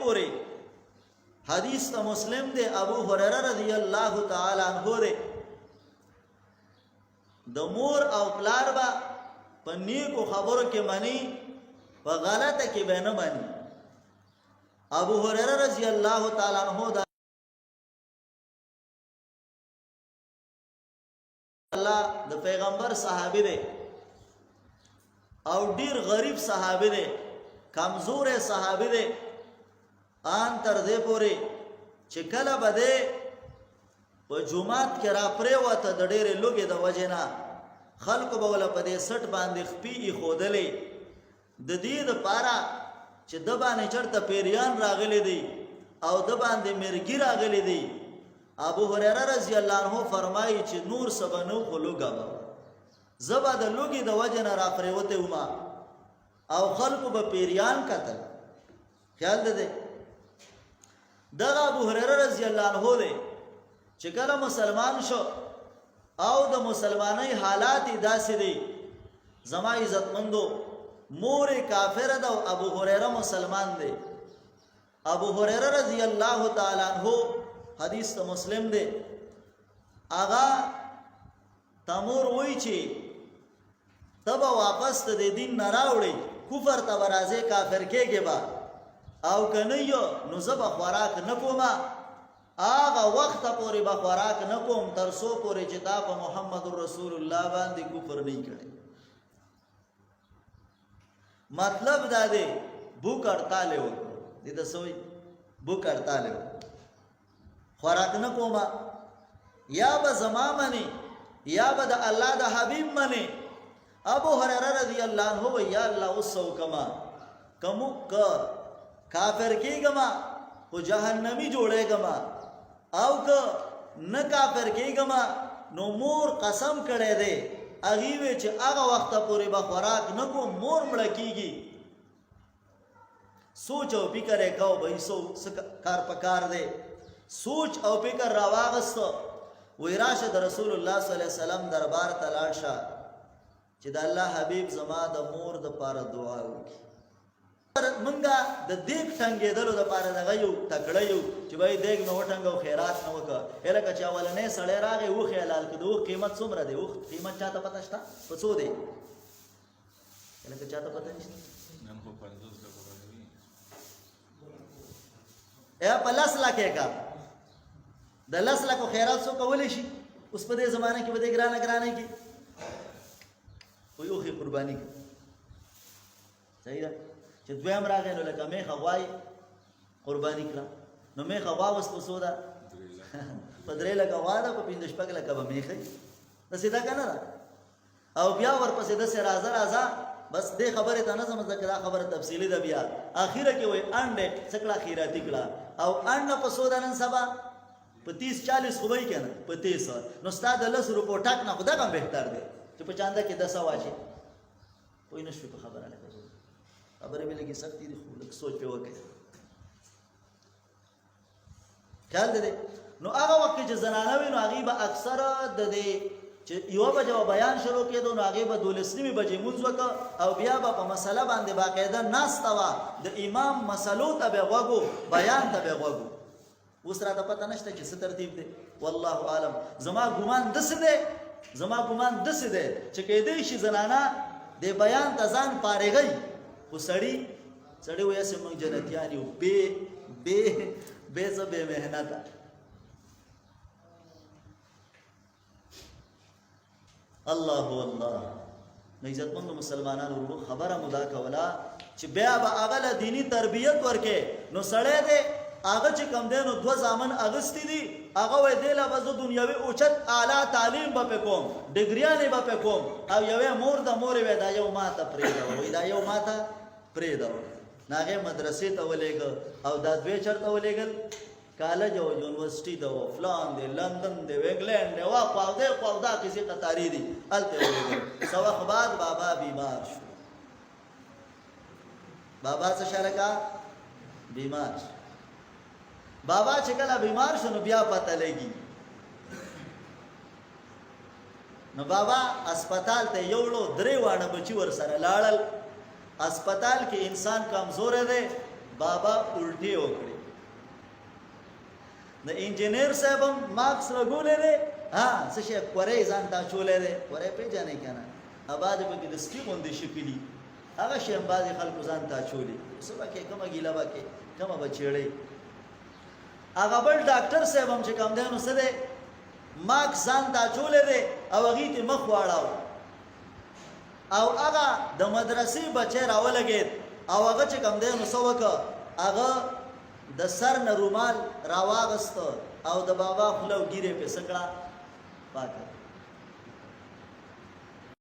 پوری حدیث تا مسلم دے ابو هريره رضی اللہ تعالی عنہ دے د مور او پلار با په نیکو خبرو کې مانی په غلطه کې به نه مانی ابو هريره رضی اللہ تعالی عنہ دا الله د پیغمبر صحابي دی او ډیر غریب صحابي دی کمزور صحابي دی ان تر دې پورې چې کله بده په جمعات کې را پرې وته د ډېرې لوګي د وجینا خلکو به ول په دې سټ باندې خپي خودلې د دې د پارا چې د باندې چرته پیریان راغلي دي او د باندې مرګي راغلي دي ابو هريره رضی الله عنه فرمایي چې نور سبنو خلوګا زبا د لوګي د وجنا را پرې وته وما او خلکو به پیریان قتل خیال ده دغه ابو هريره رضی الله عنه دی چې کله مسلمان شو او د مسلمانۍ حالات داسې دي زما عزتمندو مور کافر ده او ابو هريره مسلمان دی ابو هريره رضی الله تعالی عنہ حدیث ته مسلم دی آغا تمور وای چې تب واپس ته د دین نه راوړي کفر ته ورازه کافر کېږي با او کنه یو نو زب خوراک نکوما آغا وخت پورې به خوراک نکوم تر سو پورې چې تا په محمد رسول الله باندې کفر نه کړي مطلب دا دی بوک هړتال و دې د سوې بوک هړتال و خوراک نکوما یا به زما منی یا به د الله د حبیب منی ابو هريره رضی الله عنه یا الله وسو کما کمو کافر کېګما او جهنمی جوړېګما او که نه کافر کېګما نو مور قسم کړی دی اغي وی چې هغه وخت پورې به خوراک نکو مور مړ کیږي سوچ او فکر وکاو به سو کار پکار دی سوچ او فکر راواغست وی راشه د رسول الله صلی الله علیه وسلم دربار ته لاړ شه چې د الله حبیب زما د مور د پاره دعا وکړي منګه د دیګ ټنګېدلو د پاره دغه یو تکړه یو چې وای دیګ نو ټنګو خیرات نو وکړه الکه چې اولنې سړی راغی و خیال کړو قیمت څومره دی و قیمت چاته پته شته په څو دی الکه چاته پته نشته نن خو 50 لکه ورغی یا په لاس لکه کا د لاس لکه خیرات څو کولې شي اوس په دې زمانه کې به دې ګرانه کې وي اوخي قرباني صحیح ده چې دویم راغی نو لکه میخه غوای قرباني کړه نو میخه واوست په سودا په درې لکه واده په 15 شپږ لکه به میخه د سیدا کنه او بیا ورپسې د سر راځه بس دې خبره ته نه سمجه کړه خبره تفصیلی ده بیا اخیره کې وای انډه څکړه خیراتی کړه او انډه په سودا نن سبا په 30 40 خوای کنه په 30 نو ستاد 10 روپو ټاک نه خدا کم بهتر دی چې په چاندا کې 10 واچي کوئی نشو په خبره نه کوي خبره مې لګي سختي دي خو لږ سوچ په وکړه خیال دې نو هغه وخت چې زنانه وي نو هغه به اکثر د دې چې یو بجو بیان شروع کېدو نو هغه به 12 بجې مونږ وکړه او بیا به په مسله باندې باقاعده ناستوا د امام مسلو ته به وګو بیان ته به وګو اوس راته پته نشته چې څه ترتیب دی والله عالم زما ګمان دسه دی چې کې دې شي زنانه د بیان ته ځان پارېږي خو سړی وایي چې موږ جنتیان یو به زبې مهنت الله عزتمند مسلمانانو ورو خبره مدا کولا چې بیا به اغله دینی تربیت ورکې نو سړی دې هغه چې کم دینو دو ځامن اغستی دي هغه وې دی لا بزو دنیاوی اوچت اعلی تعلیم به کوم ډیګریانې به کوم او یوې مور د مورې وې دا یو ماته پرېدا وې دا یو ماته پرېدا ناغه مدرسې ته ولېګ او دا دوی چرته ولېګل کالج او یونیورسيټي د فلان دی لندن دی انګلند دی واقع دا کسی قطاری دی الته ولېګل سو بعد بابا بیمار شو بابا څه شرکا بیمار بابا چې کله بیمار شو نو بیا پته لګي نو بابا اسپیټال ته یوړو درې وانه بچي ور سره لاړل اسپیټال کې انسان کمزور دی بابا الټي وکړي. د انجینیر صاحب هم ماکس لګولې دی، ها څه شي کورې ځان ته چولې دی، کورې پیژنې کنه اباد به د سپي غوندې شکلی هغه شی هم بعضې خلکو ځان ته اچولي. څه به کې کومه ګیله به کې کومه به چېړئ. هغه بل ډاکټر صاحب هم چې کوم دی نو څه دی ماکس ځان ته اچولی دی او هغې ته مخ واړاو او هغه د مدرسې بچی راولګېد او هغه چې کوم دی نو څه وکړه هغه د سر نه رومال راواغسته او د بابا خوله او ګیرې پې څه کړه پاکه